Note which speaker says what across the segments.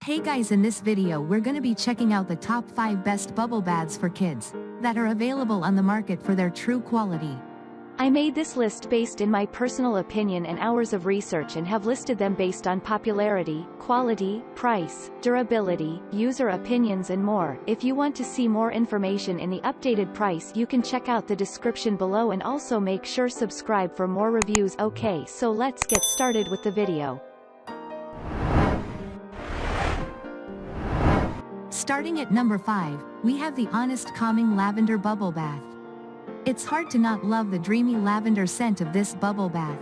Speaker 1: Hey guys, in this video we're gonna be checking out the top 5 best bubble baths for kids that are available on the market for their true quality.
Speaker 2: I made this list based in my personal opinion and hours of research and have listed them based on popularity, quality, price, durability, user opinions and more. If you want to see more information in the updated price, you can check out the description below and also make sure subscribe for more reviews. Okay, so let's get started with the video.
Speaker 1: Starting at number 5, we have the Honest Calming Lavender Bubble Bath. It's hard to not love the dreamy lavender scent of this bubble bath.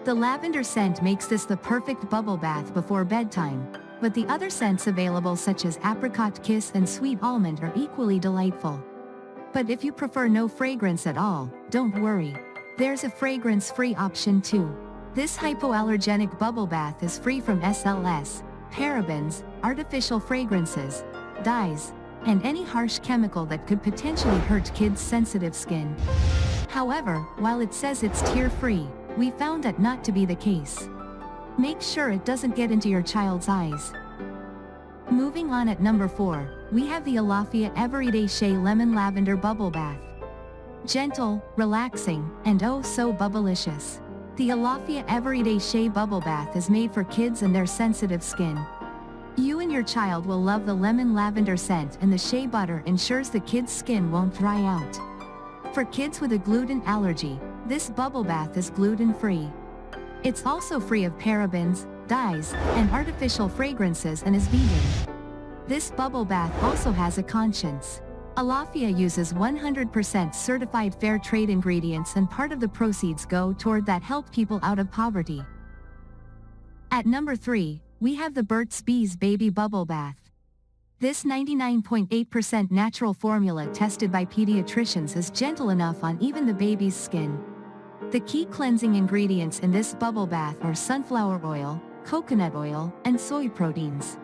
Speaker 1: The lavender scent makes this the perfect bubble bath before bedtime, but the other scents available such as apricot kiss and sweet almond are equally delightful. But if you prefer no fragrance at all, don't worry. There's a fragrance-free option too. This hypoallergenic bubble bath is free from SLS, parabens, artificial fragrances, dyes, and any harsh chemical that could potentially hurt kids' sensitive skin. However, while it says it's tear-free, we found that not to be the case. Make sure it doesn't get into your child's eyes. Moving on at number 4, we have the Alaffia Everyday Shea Lemon Lavender Bubble Bath. Gentle, relaxing, and oh so bubblicious. The Alaffia Everyday Shea Bubble Bath is made for kids and their sensitive skin. You and your child will love the lemon lavender scent, and the shea butter ensures the kid's skin won't dry out. For kids with a gluten allergy, this bubble bath is gluten-free. It's also free of parabens, dyes, and artificial fragrances and is vegan. This bubble bath also has a conscience. Alaffia uses 100% certified fair trade ingredients, and part of the proceeds go toward that help people out of poverty. At number 3, we have the Burt's Bees Baby Bubble Bath. This 99.8% natural formula tested by pediatricians is gentle enough on even the baby's skin. The key cleansing ingredients in this bubble bath are sunflower oil, coconut oil, and soy proteins.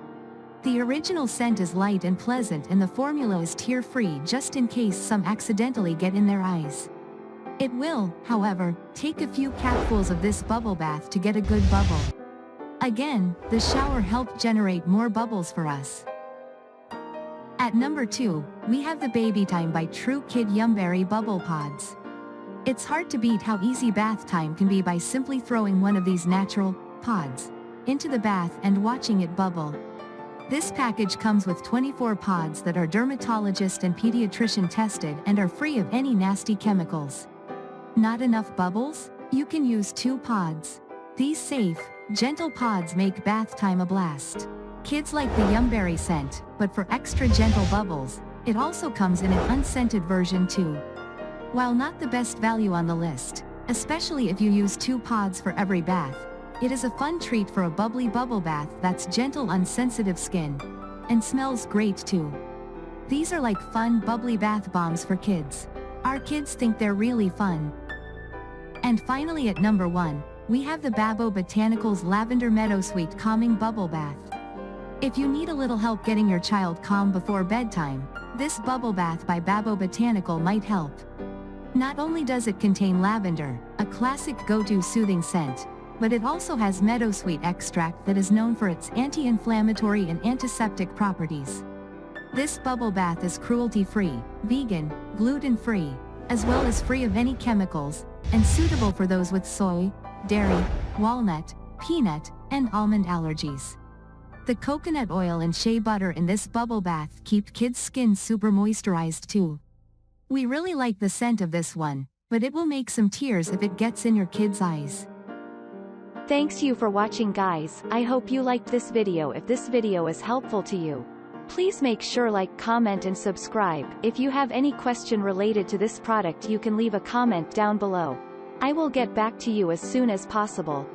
Speaker 1: The original scent is light and pleasant, and the formula is tear-free just in case some accidentally get in their eyes. It will, however, take a few capfuls of this bubble bath to get a good bubble. Again, the shower helped generate more bubbles for us. At number 2, we have the Baby Time by TruKid Yumberry Bubble Podz. It's hard to beat how easy bath time can be by simply throwing one of these natural pods into the bath and watching it bubble. This package comes with 24 pods that are dermatologist and pediatrician tested and are free of any nasty chemicals. Not enough bubbles? You can use 2 pods. These safe, gentle pods make bath time a blast. Kids like the Yumberry scent, but for extra gentle bubbles, it also comes in an unscented version too. While not the best value on the list, especially if you use 2 pods for every bath, it is a fun treat for a bubbly bubble bath that's gentle on sensitive skin. And smells great too. These are like fun bubbly bath bombs for kids. Our kids think they're really fun. And finally at number 1, we have the Babo Botanicals Lavender Meadowsweet Calming Bubble Bath. If you need a little help getting your child calm before bedtime, this bubble bath by Babo Botanical might help. Not only does it contain lavender, a classic go-to soothing scent, but it also has meadowsweet extract that is known for its anti-inflammatory and antiseptic properties. This bubble bath is cruelty-free, vegan, gluten-free, as well as free of any chemicals, and suitable for those with soy, dairy, walnut, peanut, and almond allergies. The coconut oil and shea butter in this bubble bath keep kids' skin super moisturized too. We really like the scent of this one, but it will make some tears if it gets in your kids' eyes.
Speaker 2: Thanks you for watching guys. I hope you liked this video. If this video is helpful to you, please make sure like, comment and subscribe. If you have any question related to this product, you can leave a comment down below. I will get back to you as soon as possible.